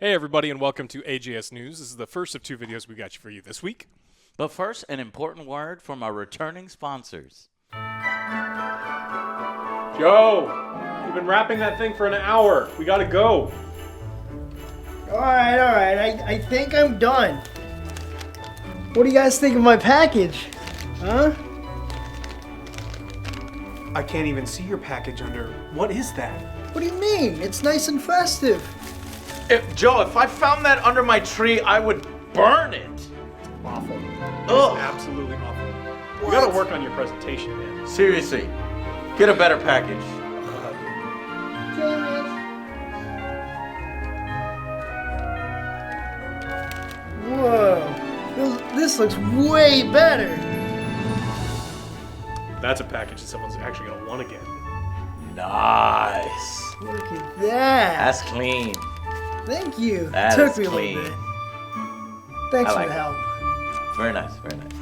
Hey everybody, and welcome to AJS News. This is the first of two videos we got for you this week. But first, an important word from our returning sponsors. Joe, you've been wrapping that thing for an hour. We gotta go. All right. I think I'm done. What do you guys think of my package? Huh? I can't even see your package under. What is that? What do you mean? It's nice and festive. Joe, if I found that under my tree, I would burn it. Awful. Ugh. Absolutely awful. You gotta work on your presentation, man. Seriously, get a better package. Dang it. Whoa. This looks way better. That's a package that someone's actually gonna want to get. Nice. Look at that. That's clean. Thank you. That Took is me a clean. little bit. Thanks I for like the it. help. Very nice, very nice.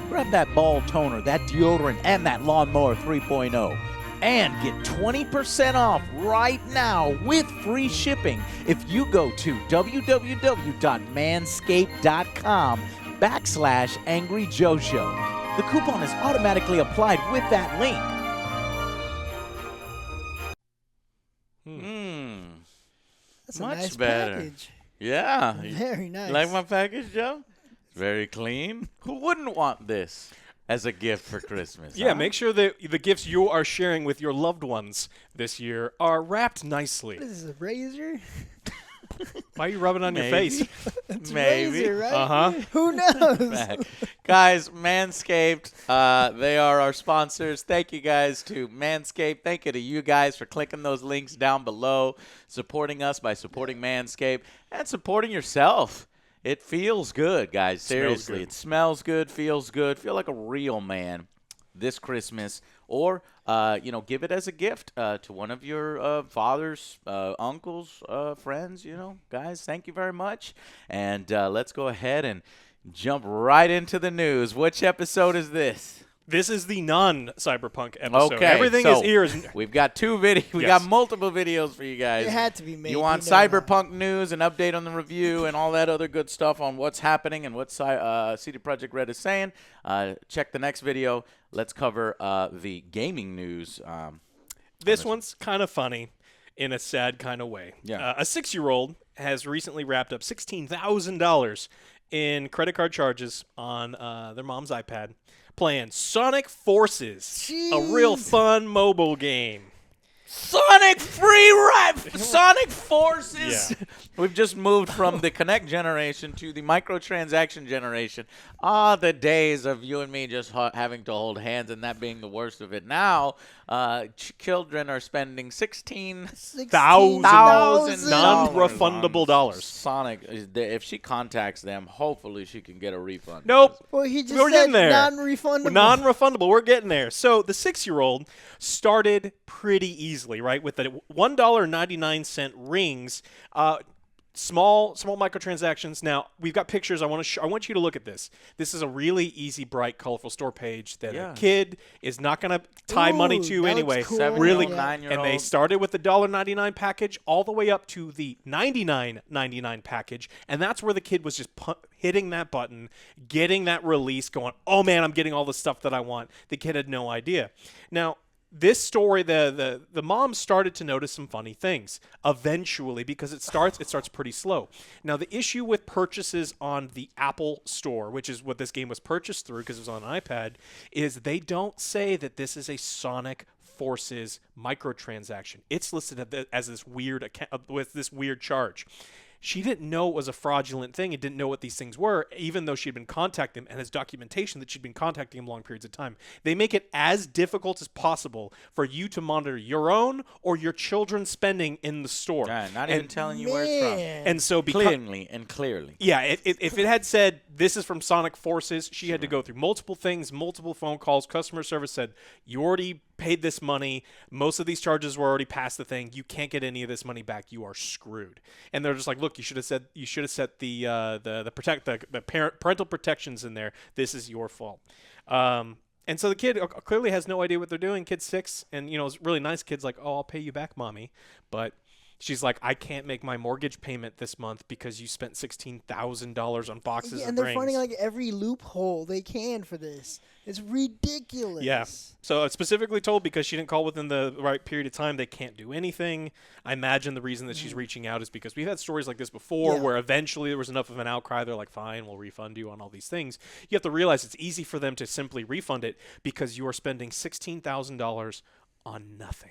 Grab that ball toner, that deodorant, and that lawnmower 3.0. And get 20% off right now with free shipping if you go to www.manscape.com/AngryJoeShow. The coupon is automatically applied with that link. That's a Much nice better. package. Yeah. Very nice. You like my package, Joe? Very clean. Who wouldn't want this as a gift for Christmas? Yeah, huh? make sure that the gifts you are sharing with your loved ones this year are wrapped nicely. What is this, a razor? Why are you rubbing on your Maybe. face? It's Maybe. razor, right? Uh-huh. Who knows? Back. Guys, Manscaped, they are our sponsors. Thank you guys to Manscaped. Thank you to you guys for clicking those links down below, supporting us by supporting Manscaped, and supporting yourself. It feels good, guys. Seriously. good. It smells good, feels good. Feel like a real man this Christmas. Or, give it as a gift to one of your fathers, uncles, friends, Guys, thank you very much. And let's go ahead and jump right into the news. Which episode is this? This is the non-cyberpunk episode. Okay, Everything so is ears. we've got two videos. We Yes. got multiple videos for you guys. It had to be made. You want you know that. cyberpunk news, an update on the review, and all that other good stuff on what's happening and what CD Projekt Red is saying. Check the next video. Let's cover the gaming news. This one's kind of funny in a sad kind of way. Yeah. A 6-year-old has recently wrapped up $16,000 in credit card charges on their mom's iPad playing Sonic Forces, a real Jeez. fun mobile game. Sonic Sonic Forces. Yeah. We've just moved from the Connect generation to the microtransaction generation. The days of you and me just having to hold hands and that being the worst of it. Now, children are spending $16,000 non-refundable dollars. Sonic, if she contacts them, hopefully she can get a refund. Nope. Well, he just We're said getting there. non-refundable. Non-refundable. We're getting there. So the 6-year-old started pretty easily, right, with the $1.99 rings. Small microtransactions. Now we've got pictures. I want you to look at this. This is a really easy, bright, colorful store page that a kid is not going to tie money Ooh, to that anyway. looks cool. Really, Yeah. 9-year-old. and they started with the $1.99 package all the way up to the $99.99 package, and that's where the kid was just hitting that button, getting that release, going, "Oh man, I'm getting all the stuff that I want." The kid had no idea. Now, this story, the mom started to notice some funny things eventually because it starts pretty slow. Now, the issue with purchases on the Apple Store, which is what this game was purchased through because it was on an iPad, is they don't say that this is a Sonic Forces microtransaction. It's listed as this weird account with this weird charge. She didn't know it was a fraudulent thing and didn't know what these things were, even though she had been contacting him and has documentation that she'd been contacting him long periods of time. They make it as difficult as possible for you to monitor your own or your children's spending in the store. Yeah, not even telling you where it's from. Man. And so Clearly. yeah, if it had said this is from Sonic Forces, she had to go through multiple things, multiple phone calls. Customer service said, you already paid this money. Most of these charges were already past the thing. You can't get any of this money back. You are screwed. And they're just like, look, you should have set the parental protections in there. This is your fault. And so the kid clearly has no idea what they're doing. Kid's 6, and it's really nice. Kid's like, oh, I'll pay you back, mommy. But She's like, I can't make my mortgage payment this month because you spent $16,000 on boxes Yeah, of and they're rings. finding like every loophole they can for this. It's ridiculous. Yeah. So it's specifically told because she didn't call within the right period of time, they can't do anything. I imagine the reason that she's reaching out is because we've had stories like this before where eventually there was enough of an outcry. They're like, fine, we'll refund you on all these things. You have to realize it's easy for them to simply refund it because you are spending $16,000 on nothing.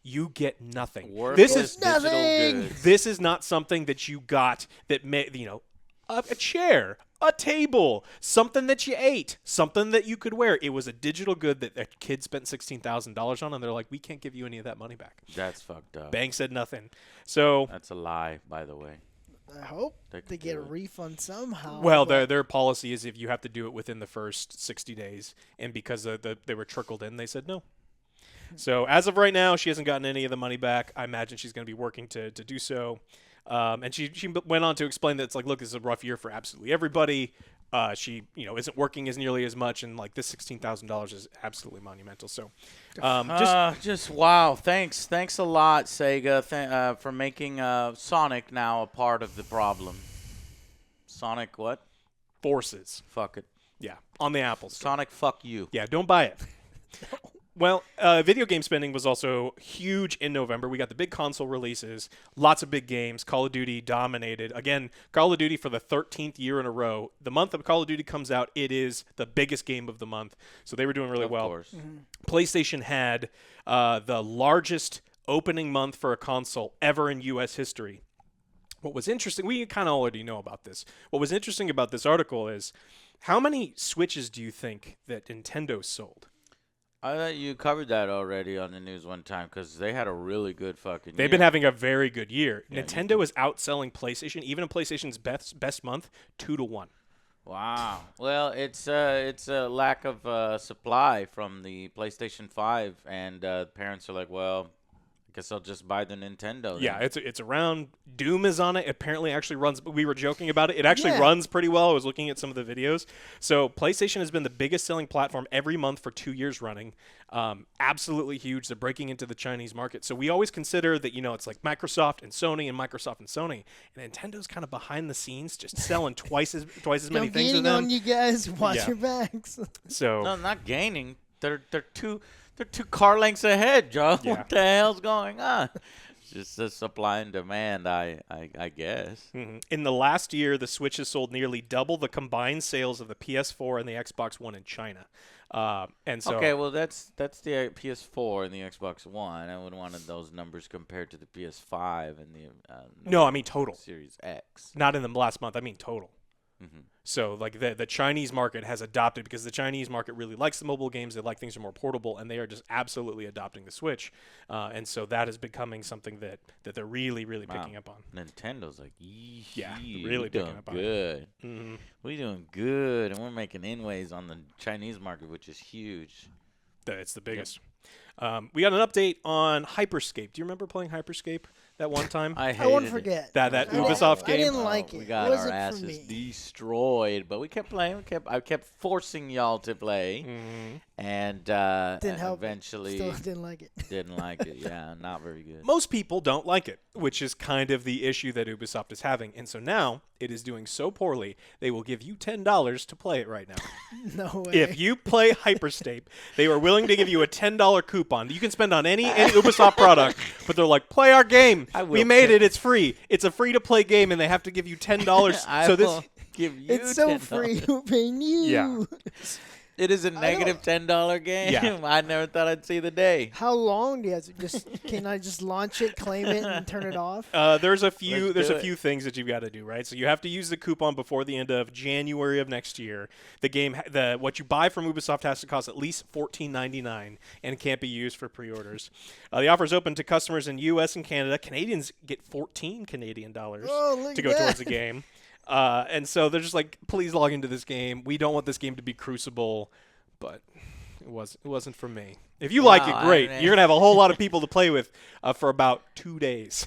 You get nothing. Worthless digital nothing. goods. This is not something that you got that a chair, a table, something that you ate, something that you could wear. It was a digital good that a kid spent $16,000 on, and they're like, we can't give you any of that money back. That's fucked up. Bank said nothing. So, That's a lie, by the way. I hope They they could get do a it. refund somehow. well, but their policy is if you have to do it within the first 60 days, and because they were trickled in, they said no. So as of right now, she hasn't gotten any of the money back. I imagine she's going to be working to do so. And she went on to explain that it's like, look, this is a rough year for absolutely everybody. She isn't working as nearly as much, and like this $16,000 is absolutely monumental. So Just wow. Thanks a lot, Sega, for making Sonic now a part of the problem. Sonic what? Forces, Fuck it. yeah, on the Apple Store. Sonic, fuck you. Yeah, don't buy it. Well, video game spending was also huge in November. We got the big console releases, lots of big games. Call of Duty dominated. Again, Call of Duty for the 13th year in a row. The month that Call of Duty comes out, it is the biggest game of the month. So they were doing really well. Of course. PlayStation had the largest opening month for a console ever in U.S. history. What was interesting, we kind of already know about this. What was interesting about this article is how many Switches do you think that Nintendo sold? I thought you covered that already on the news one time because they had a really good fucking They've year. been having a very good year. Yeah, Nintendo is outselling PlayStation, even in PlayStation's best month, 2-1. Wow. Well, it's a lack of supply from the PlayStation 5, and parents are like, well, I guess I'll just buy the Nintendo. Yeah, then. it's around. Doom is on it. Apparently, actually runs. We were joking about it. It actually Yeah. runs pretty well. I was looking at some of the videos. So PlayStation has been the biggest selling platform every month for 2 years running. Absolutely huge. They're breaking into the Chinese market. So we always consider that it's like Microsoft and Sony and Microsoft and Sony. And Nintendo's kind of behind the scenes, just selling twice as many I'm things to gaining them. on you guys. Watch Yeah. your backs. So No, not gaining. They're two car lengths ahead, Joe. Yeah. What the hell's going on? It's just the supply and demand, I guess. in the last year, the Switch has sold nearly double the combined sales of the PS4 and the Xbox One in China. And so, Okay, well that's the PS4 and the Xbox One. I would want those numbers compared to the PS5 and the no, I mean total, Series X. not in the last month. I mean total. Mm-hmm. So like the Chinese market has adopted because the Chinese market really likes the mobile games. They like things that are more portable, and they are just absolutely adopting the Switch. And so that is becoming something that they're really picking up on. Nintendo's like, yeesh, Yeah, we really picking doing up on it. good. Mhm. We're doing good, and we're making inways on the Chinese market, which is huge. It's the biggest. We got an update on Hyperscape. Do you remember playing Hyperscape that one time? I I won't hated it. forget. That I didn't- Ubisoft I game? didn't like We it. got it wasn't our for asses me. destroyed, but we kept playing. I kept forcing y'all to play, and Didn't help. eventually Still didn't like it. didn't like it. Yeah, not very good. Most people don't like it, which is kind of the issue that Ubisoft is having. And so now it is doing so poorly, they will give you $10 to play it right now. No way. If you play Hyperscape, they are willing to give you a $10 coupon that you can spend on any Ubisoft product, but they're like, play our game. I will We made pay- it. It's free. It's a free-to-play game, and they have to give you $10. I So this will give you it's so $10. free. We're paying you. Yeah. It is a negative $10 game. Yeah. I never thought I'd see the day. How long do you have to just? Can I just launch it, claim it, and turn it off? There's a few Let's do it. few things that you've got to do, right? So you have to use the coupon before the end of January of next year. The game, what you buy from Ubisoft has to cost at least $14.99 and can't be used for pre-orders. The offer is open to customers in U.S. and Canada. Canadians get 14 Canadian dollars Oh, look to at go that. towards the game. And so they're just like, please log into this game. We don't want this game to be Crucible, but it wasn't for me. If you like it, Wow, great. I- You're gonna have a whole lot of people to play with for about 2 days.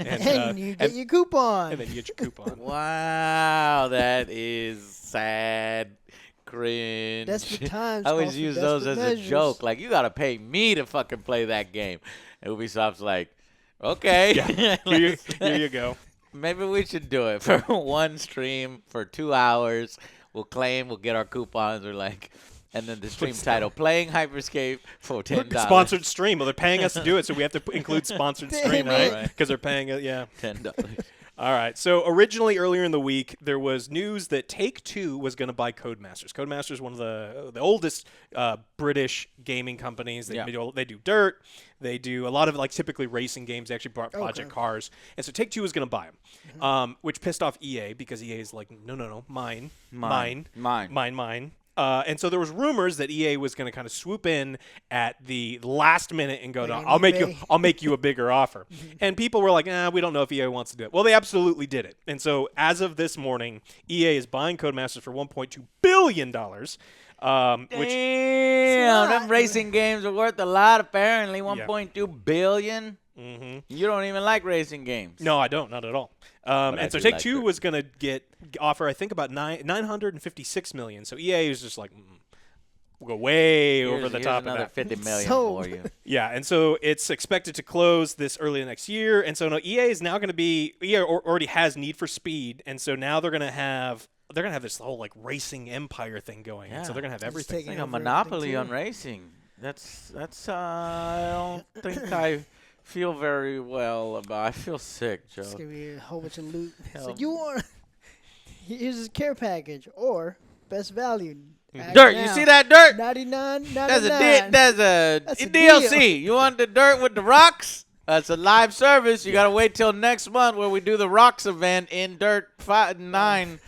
And you get your coupon. and then you get your coupon. Wow, that is sad. Cringe. Desperate times I always call for use those as desperate a measures. joke. Like, you got to pay me to fucking play that game. And Ubisoft's like, Okay. Yeah. Here you go. Maybe we should do it for one stream for 2 hours. We'll get our coupons, or like, and then the stream title, Playing Hyperscape for $10. Sponsored stream. Well, they're paying us to do it, so we have to include sponsored stream, right? Right. Because they're paying it, yeah. $10. All right. So originally, earlier in the week, there was news that Take-Two was going to buy Codemasters. Codemasters is one of the oldest British gaming companies. They do Dirt. They do a lot of like typically racing games. They actually brought Project Cars. And so Take-Two was going to buy them, which pissed off EA because EA is like, no, mine. And so there was rumors that EA was going to kind of swoop in at the last minute and go, no, I'll make you a bigger offer. And people were like, we don't know if EA wants to do it. Well, they absolutely did it. And so as of this morning, EA is buying Codemasters for $1.2 billion. Damn, them racing games are worth a lot, apparently. $1.2 billion. Mm-hmm. You don't even like racing games. No, I don't. Not at all. And so Take-Two was going to offer, I think, about $956 million. So EA was just like, we'll go way over the top of that. $50 million for you. Yeah, and so it's expected to close this early next year. And so EA is now going to be – EA already has Need for Speed, and so now they're going to have this whole like racing empire thing going. Yeah. And so they're going to have everything. It's like a monopoly on racing. That's I don't think I – feel very well about. I feel sick, Joe. It's gonna be a whole bunch of loot. So you want? Here's his care package or best value. Dirt, you see that Dirt? $99.99. That's a DLC. Deal. You want the Dirt with the rocks? That's a live service. You gotta wait till next month where we do the rocks event in Dirt 9.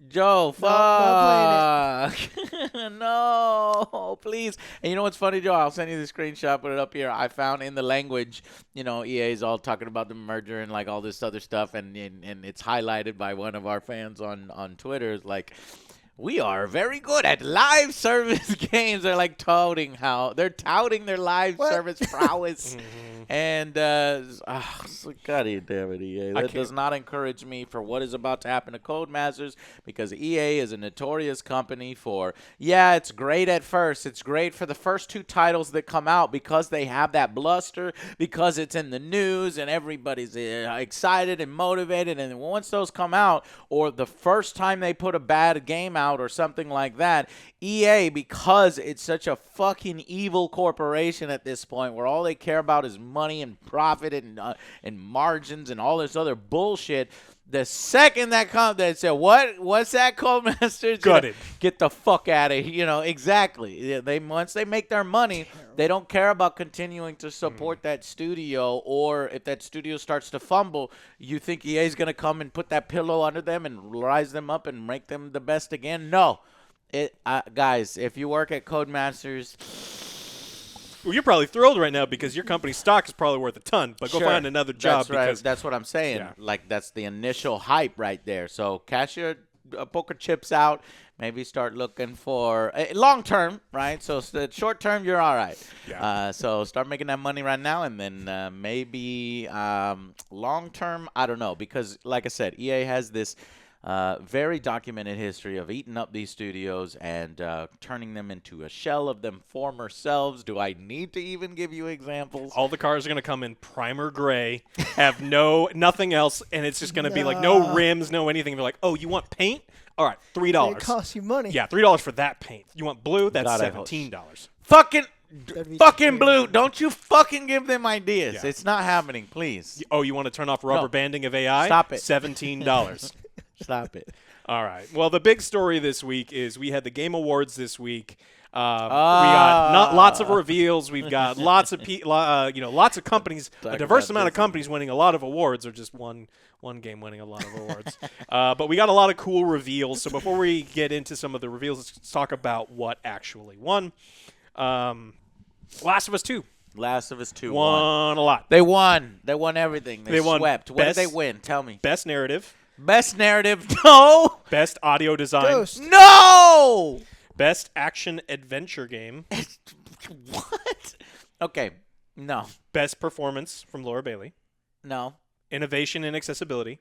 Joe, fuck. No, please. And you know what's funny, Joe? I'll send you the screenshot, put it up here. I found in the language, EA's all talking about the merger and like all this other stuff, and it's highlighted by one of our fans on Twitter. It's like, we are very good at live service games. They're like touting their live service prowess. And God damn it, EA. That does not encourage me for what is about to happen to Codemasters, because EA is a notorious company for, it's great at first. It's great for the first 2 titles that come out because they have that bluster, because it's in the news and everybody's excited and motivated. And once those come out, or the first time they put a bad game out or something like that, EA, because it's such a fucking evil corporation at this point where all they care about is money and profit and margins and all this other bullshit, the second that comes, they say, what's that, Codemasters? Gutted. Get the fuck out of here. Exactly. Once they make their money, they don't care about continuing to support that studio, or if that studio starts to fumble, you think EA's going to come and put that pillow under them and rise them up and make them the best again? No. Guys, if you work at Codemasters, well, you're probably thrilled right now because your company's stock is probably worth a ton, but go find another job. That's right. That's what I'm saying. Yeah. Like, that's the initial hype right there. So cash your poker chips out. Maybe start looking for long term, right? So short term, you're all right. Yeah. So start making that money right now, and then maybe long term, I don't know, because like I said, EA has this very documented history of eating up these studios and turning them into a shell of them former selves. Do I need to even give you examples? All the cars are going to come in primer gray, have nothing else, and it's just going to be like no rims, no anything. They're like, oh, you want paint? All right, $3. It costs you money. Yeah, $3 for that paint. You want blue? That's $17. Fucking blue. Don't you fucking give them ideas. Yeah. It's not happening, please. Oh, you want to turn off rubber banding of AI? Stop it. $17. Stop it. All right. Well, the big story this week is we had the Game Awards this week. We got lots of reveals. We've got lots of lots of companies, a diverse amount of companies winning a lot of awards, or just one game winning a lot of awards. But we got a lot of cool reveals. So before we get into some of the reveals, let's talk about what actually won. Last of Us 2. Last of Us 2 won a lot. They won. They won everything. They swept. What did they win? Tell me. Best narrative. Best narrative. No. Best audio design. Ghost. No. Best action adventure game. What? Okay. No. Best performance from Laura Bailey. No. Innovation and accessibility.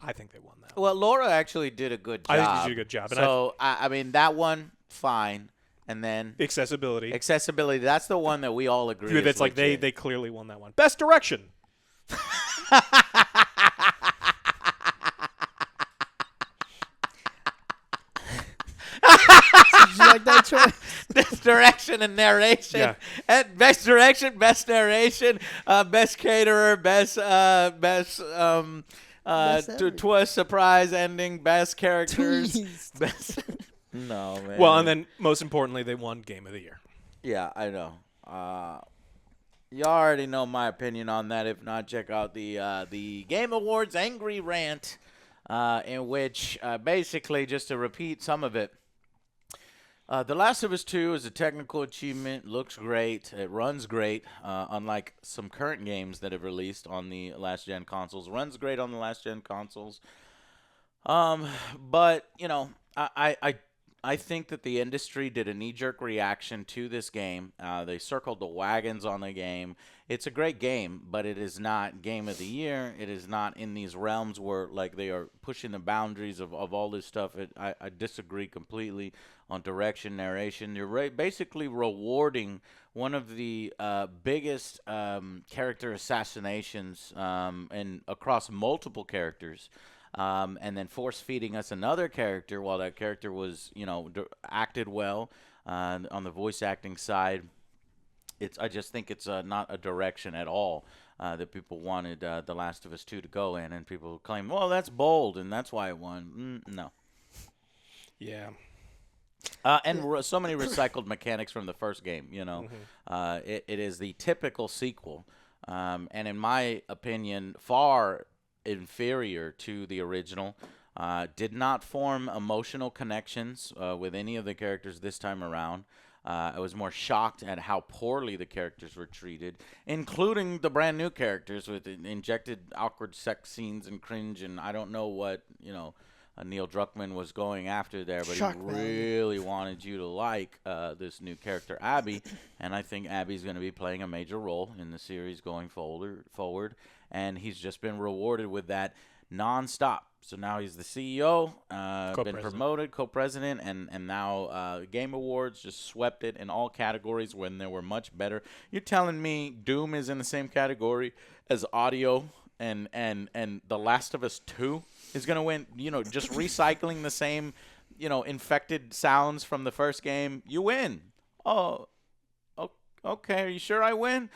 I think they won that. Well, Laura actually did a good job. I think she did a good job. So, I mean, that one, fine. And then accessibility. That's the one that we all agree. It's like they clearly won that one. Best direction. Did you like that choice? Best direction and narration. Yeah. And best direction, best narration, best caterer, best everything. twist surprise ending, best characters. Twist. Best No, man. Well, and then most importantly, they won Game of the Year. yeah, I know. You already know my opinion on that. If not, check out the Game Awards Angry Rant, in which basically, just to repeat some of it, The Last of Us 2 is a technical achievement, looks great, it runs great, unlike some current games that have released on the last-gen consoles. Runs great on the last-gen consoles. But, you know, I think that the industry did a knee-jerk reaction to this game. They circled the wagons on the game. It's a great game, but it is not Game of the Year. It is not in these realms where, like, they are pushing the boundaries of all this stuff. I disagree completely on direction, narration. You're basically rewarding one of the biggest character assassinations and across multiple characters. And then force-feeding us another character while that character was, you know, acted well on the voice acting side. I just think it's not a direction at all that people wanted The Last of Us 2 to go in. And people claim, well, that's bold, and that's why it won. No. Yeah. So many recycled mechanics from the first game, you know. It is the typical sequel. And in my opinion, far inferior to the original. Did not form emotional connections with any of the characters this time around. I was more shocked at how poorly the characters were treated, including the brand new characters with injected awkward sex scenes and cringe, and I don't know what, you know, Neil Druckmann was going after there, but Shock he value. really wanted you to like this new character, Abby, and I think Abby's going to be playing a major role in the series going forward, and he's just been rewarded with that nonstop. So now he's the CEO, been promoted, co-president, and now Game Awards just swept it in all categories when they were much better. You're telling me Doom is in the same category as audio and The Last of Us 2 is going to win, you know, just recycling the same, you know, infected sounds from the first game. You win. Oh, okay. Are you sure I win?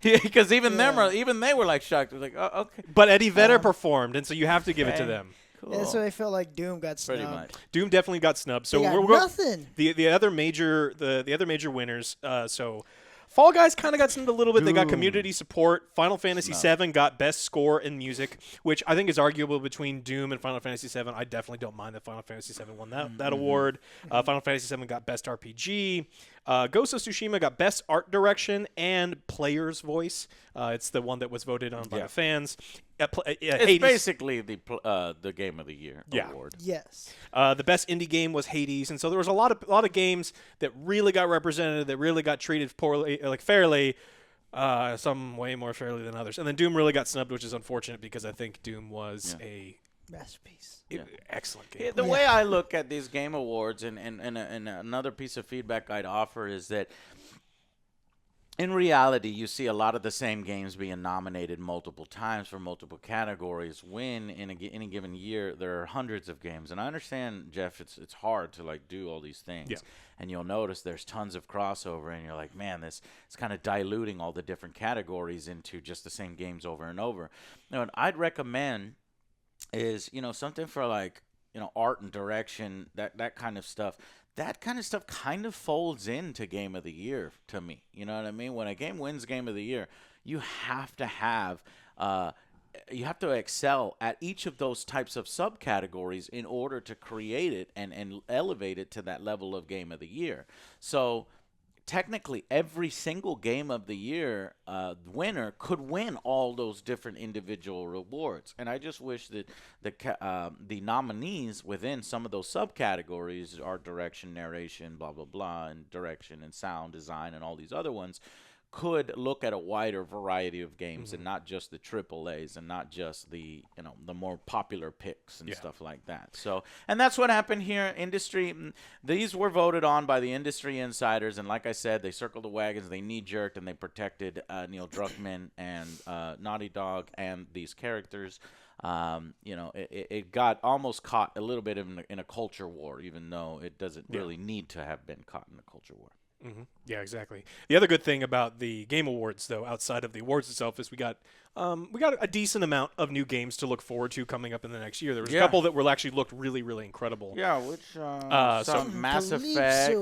Because even they were like shocked. They're like, oh, okay. But Eddie Vedder performed, and so you have to give it to Okay. them. Cool. Yeah, that's why I felt like Doom got snubbed. Pretty much. Doom definitely got snubbed. So They got we're going nothing. the other major winners. So Fall Guys kind of got snubbed a little bit. They got community support. Final Fantasy VII got best score in music, which I think is arguable between Doom and Final Fantasy VII. I definitely don't mind that Final Fantasy VII won that award. Final Fantasy VII got best RPG. Ghost of Tsushima got best art direction and player's voice. It's the one that was voted on by the fans. It's Hades. basically the Game of the Year award. Yes. The best indie game was Hades, and so there was a lot of games that really got represented, that really got treated poorly, like fairly, some way more fairly than others. And then Doom really got snubbed, which is unfortunate because I think Doom was a Masterpiece. excellent game. The way I look at these Game Awards, and another piece of feedback I'd offer is that in reality, you see a lot of the same games being nominated multiple times for multiple categories. When in any given year there are hundreds of games, and I understand, Jeff, it's hard to like do all these things. Yeah. And you'll notice there's tons of crossover, and you're like, man, this is kind of diluting all the different categories into just the same games over and over. Now, what I'd recommend is, you know, something for like, you know, art and direction, that kind of stuff. That kind of stuff kind of folds into Game of the Year to me. You know what I mean? When a game wins Game of the Year, you have to have you have to excel at each of those types of subcategories in order to create it and elevate it to that level of Game of the Year. So technically, every single Game of the Year winner could win all those different individual rewards. And I just wish that the nominees within some of those subcategories, art direction, narration, blah, blah, blah, and direction and sound design and all these other ones, could look at a wider variety of games and not just the AAAs and not just the the more popular picks and stuff like that. So, and that's what happened here. Industry, these were voted on by the industry insiders, and like I said, they circled the wagons, they knee-jerked, and they protected Neil Druckmann and Naughty Dog and these characters. It got almost caught a little bit in a culture war, even though it doesn't really need to have been caught in a culture war. Yeah, exactly. The other good thing about the Game Awards, though, outside of the awards itself, is we got a decent amount of new games to look forward to coming up in the next year. There was a couple that will actually looked really, really incredible. Yeah, which some Mass Effect,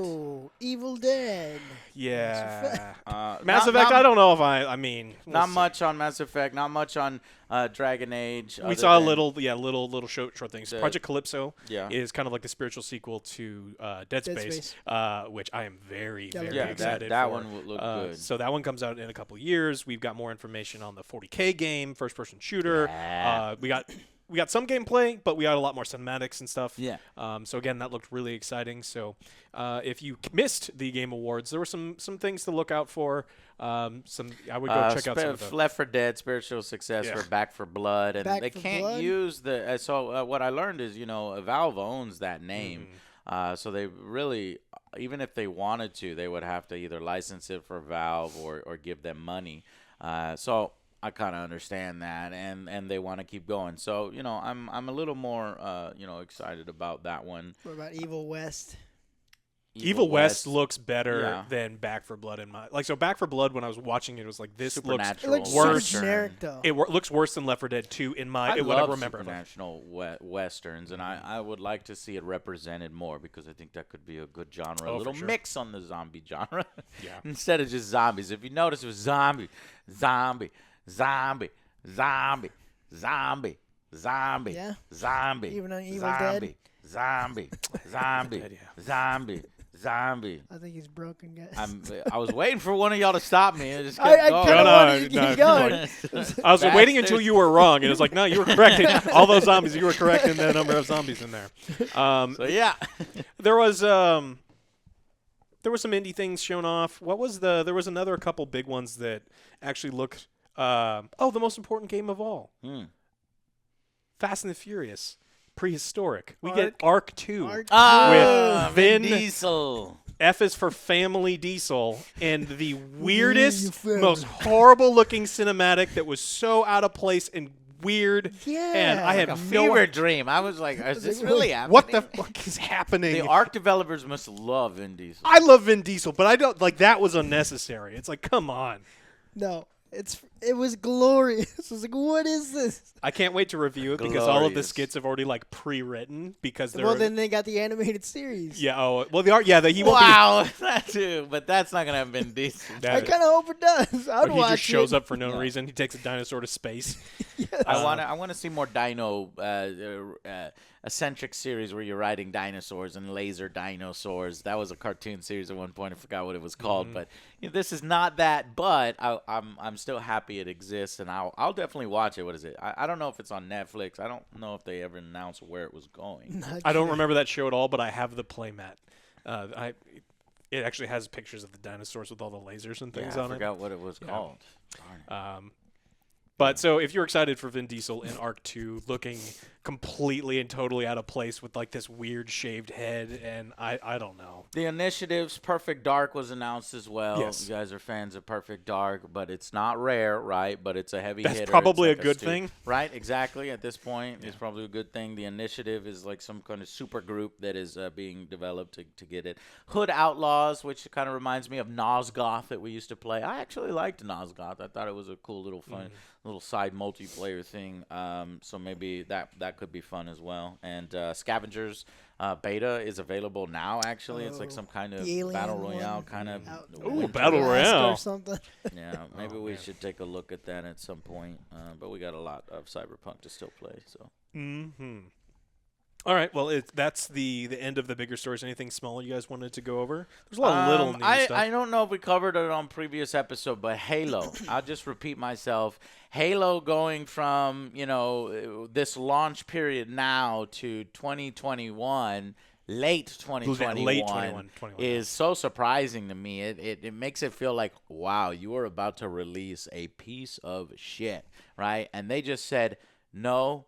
Evil Dead. Yeah, Mass Effect. I don't know if I mean not much on Mass Effect, not much on Dragon Age. We saw little short things. Project Calypso is kind of like the spiritual sequel to Dead Space. Which I am very excited for. That one will look good. So that one comes out in a couple years. We've got more information on the 40K game, first-person shooter. Yeah. We got some gameplay, but we got a lot more cinematics and stuff. Yeah. So again, that looked really exciting. So if you missed the Game Awards, there were some things to look out for. I would go check out some of those. Left 4 Dead, spiritual successor, Back 4 Blood, and they can't use the. So what I learned is, Valve owns that name, so they really, even if they wanted to, they would have to either license it for Valve or give them money. So I kind of understand that, and they want to keep going. So I'm a little more excited about that one. What about Evil West? Evil West looks better than Back 4 Blood in my so Back 4 Blood, when I was watching it was like, this looks worse. Generic, though. It looks worse than Left 4 Dead 2 in my what I remember. Supernatural westerns, and I would like to see it represented more, because I think that could be a good genre, a little mix on the zombie genre. Instead of just zombies. If you notice, it was zombie, zombie, zombie, zombie, zombie, zombie, zombie, even on Evil zombie, Dead. Zombie, zombie, zombie, zombie. I think he's broken, guys. I was waiting for one of y'all to stop me. And just I kind of wanted you to keep going. I was waiting until you were wrong, and it was like, no, you were correct. All those zombies, you were correct in the number of zombies in there. There was some indie things shown off. There was another couple big ones that actually looked. The most important game of all. Fast and the Furious. Prehistoric. We get Arc 2 with Vin Diesel. F is for Family Diesel, and the weirdest, most horrible-looking cinematic that was so out of place and weird. Yeah. And I had a fever dream. I was like, is this really happening? What the fuck is happening? The Arc developers must love Vin Diesel. I love Vin Diesel, but I don't that was unnecessary. It's like, come on. No. It was glorious. I was like, what is this? I can't wait to review it because all of the skits have already pre-written because they're. Well, then they got the animated series. Yeah. Oh, well, they are. Yeah, he won't be. That too, but that's not gonna have Vin Diesel. I kind of hope it does. I'd watch it. He just shows up for no reason. He takes a dinosaur to space. I want to see more dino eccentric series where you're riding dinosaurs and laser dinosaurs. That was a cartoon series at one point. I forgot what it was called, but this is not that. But I'm still happy it exists, and I'll definitely watch it. What is it? I don't know if it's on Netflix. I don't know if they ever announced where it was going. I don't remember that show at all, but I have the playmat. It actually has pictures of the dinosaurs with all the lasers and things on it. I forgot what it was called. But so if you're excited for Vin Diesel in Arc 2 looking completely and totally out of place with this weird shaved head, and I don't know. The Initiative's Perfect Dark was announced as well. Yes. You guys are fans of Perfect Dark, but it's not rare, right? But it's a heavy hitter. That's probably a good thing. Right, exactly. At this point, it's probably a good thing. The Initiative is like some kind of super group that is being developed to get it. Hood Outlaws, which kind of reminds me of Nosgoth that we used to play. I actually liked Nosgoth. I thought it was a cool little fun little side multiplayer thing. So maybe that could be fun as well. And Scavengers beta is available now. Actually, it's like some kind of battle royale kind of. Battle royale or something. Yeah, maybe we should take a look at that at some point. But we got a lot of Cyberpunk to still play. So. All right. Well, that's the end of the bigger stories. Anything smaller you guys wanted to go over? There's a lot of little news stuff. I don't know if we covered it on previous episode, but Halo. I'll just repeat myself. Halo going from this launch period now to 2021 late 2021 is so surprising to me. It makes it feel like, wow, you are about to release a piece of shit, right? And they just said, no,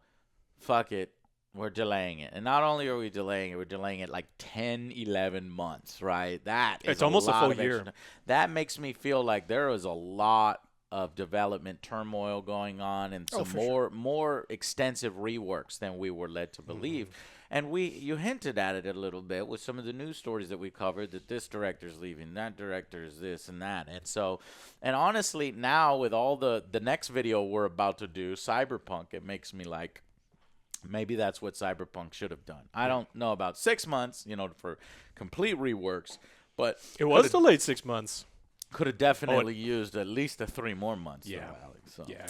fuck it. We're delaying it. And not only are we delaying it, we're delaying it like 10, 11 months, right? It's almost a full year. That makes me feel like there is a lot of development turmoil going on and some more extensive reworks than we were led to believe. And you hinted at it a little bit with some of the news stories that we covered, that this director's leaving, that director is this and that. And so, and honestly, now with all the next video we're about to do, Cyberpunk, it makes me like, maybe that's what Cyberpunk should have done. I don't know about 6 months, for complete reworks, but it was delayed 6 months. Could have definitely used at least 3 more months. Yeah, though, Alex, so. Yeah.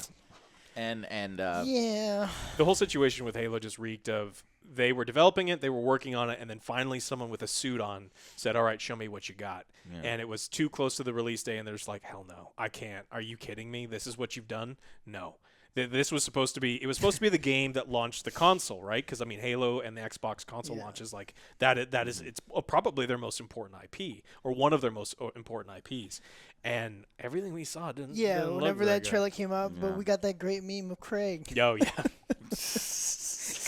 And yeah, the whole situation with Halo just reeked of they were developing it, they were working on it, and then finally someone with a suit on said, all right, show me what you got. Yeah. And it was too close to the release day, and they're just like, hell no, I can't. Are you kidding me? This is what you've done? No. This was supposed to be the game that launched the console, right? Because, I mean, Halo and the Xbox console launches, like, it's probably their most important IP, or one of their most important IPs. And everything we saw didn't whenever look that good. trailer came out, but we got that great meme of Craig. Oh, yeah.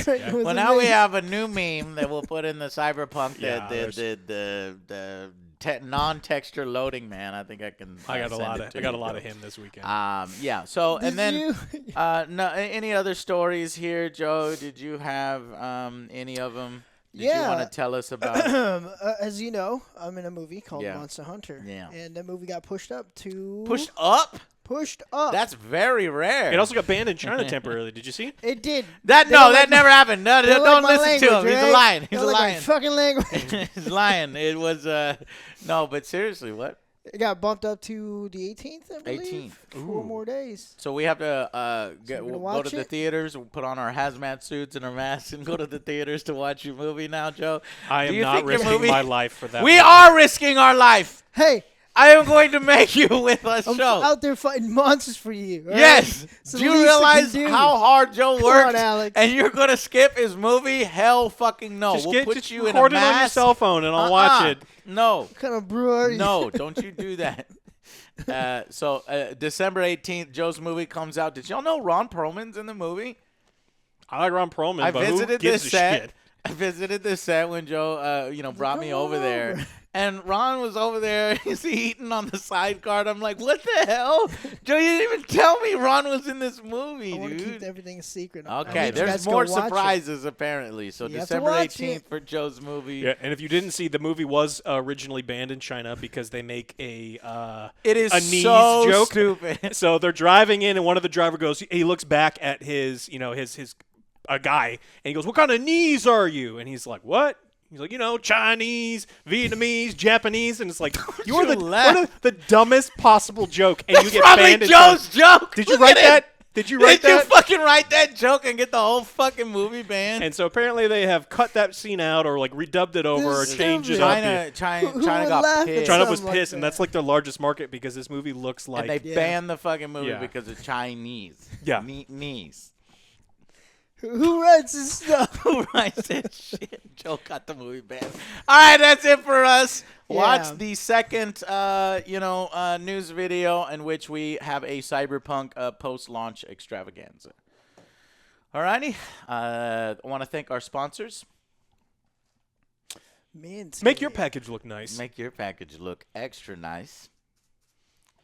Craig was well, now we amazing. have a new meme that we'll put in the Cyberpunk, the non-texture loading man. I think I can. I got a lot of him this weekend. Yeah. So Did and then you? no. Any other stories here, Joe? Did you have any of them? Did you want to tell us about? As you know, I'm in a movie called Yeah. Monster Hunter. Yeah. And that movie got pushed up to. Pushed up? Pushed up. That's very rare. It also got banned in China temporarily. Did you see? It did. that They don't like never happened. No, they don't don't like my listen to him. language, He's a right? lion. They He's a don't like my lion. fucking language. He's lying. It was no, but seriously, what? It got bumped up to the 18th, I believe. 18th. 4 more days. So we have to we're gonna go watch to the it? theaters, we'll put on our hazmat suits and our masks, and go to the theaters to watch your movie now, Joe. I Do am you not think your risking movie- my life for that. We movie. are risking our life. Hey, I am going to make you with a I'm show. out there fighting monsters for you. all right? Yes. It's the Do you least I can realize do. how hard Joe Come works? on, Alex. And you're going to skip his movie? Hell fucking no. Just We'll put you in a record it on your mask. cell phone and I'll watch it. No. What kind of brew are you? No, don't you do that. So December 18th, Joe's movie comes out. Did y'all know Ron Perlman's in the movie? I like Ron Perlman, I but who visited gives this a set. shit? I visited this set when Joe, brought me Come over on there. over. And Ron was over there. He's eating on the sidecar. I'm like, what the hell? Joe, you didn't even tell me Ron was in this movie, I want to keep dude. everything a secret. I Okay, need you there's guys to more go watch it. surprises apparently. So You have to December watch 18th it. for Joe's movie. Yeah, and if you didn't see, the movie was originally banned in China because they make a It is a knees so joke. stupid. So they're driving in, and one of the driver goes. He looks back at his a guy, and he goes, "What kind of knees are you?" And he's like, "What?" He's like, Chinese, Vietnamese, Japanese, and it's like you're you the laugh? one of the dumbest possible joke, and you That's get probably banned. in Joe's joke. Did you Look write at that? it. Did you write Did you that? fucking write that joke and get the whole fucking movie banned? And so apparently they have cut that scene out or like redubbed it over or This is changed it stupid. up. China Who would got laugh at pissed. China something was like pissed, and that? that's like their largest market because this movie looks like And they Yeah. banned the fucking movie Yeah. because of Chinese. Yeah. Knees. Who writes this stuff? Who writes that shit? Joe got the movie banned. All right, that's it for us. Watch Yeah. the second, news video in which we have a Cyberpunk post-launch extravaganza. All righty. I want to thank our sponsors. Manscape. make your package look nice. Make your package look extra nice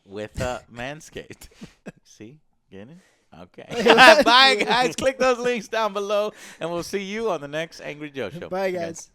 with Manscaped. See? Get it? Okay. Bye, guys. Click those links down below, and we'll see you on the next Angry Joe Show. Bye, guys.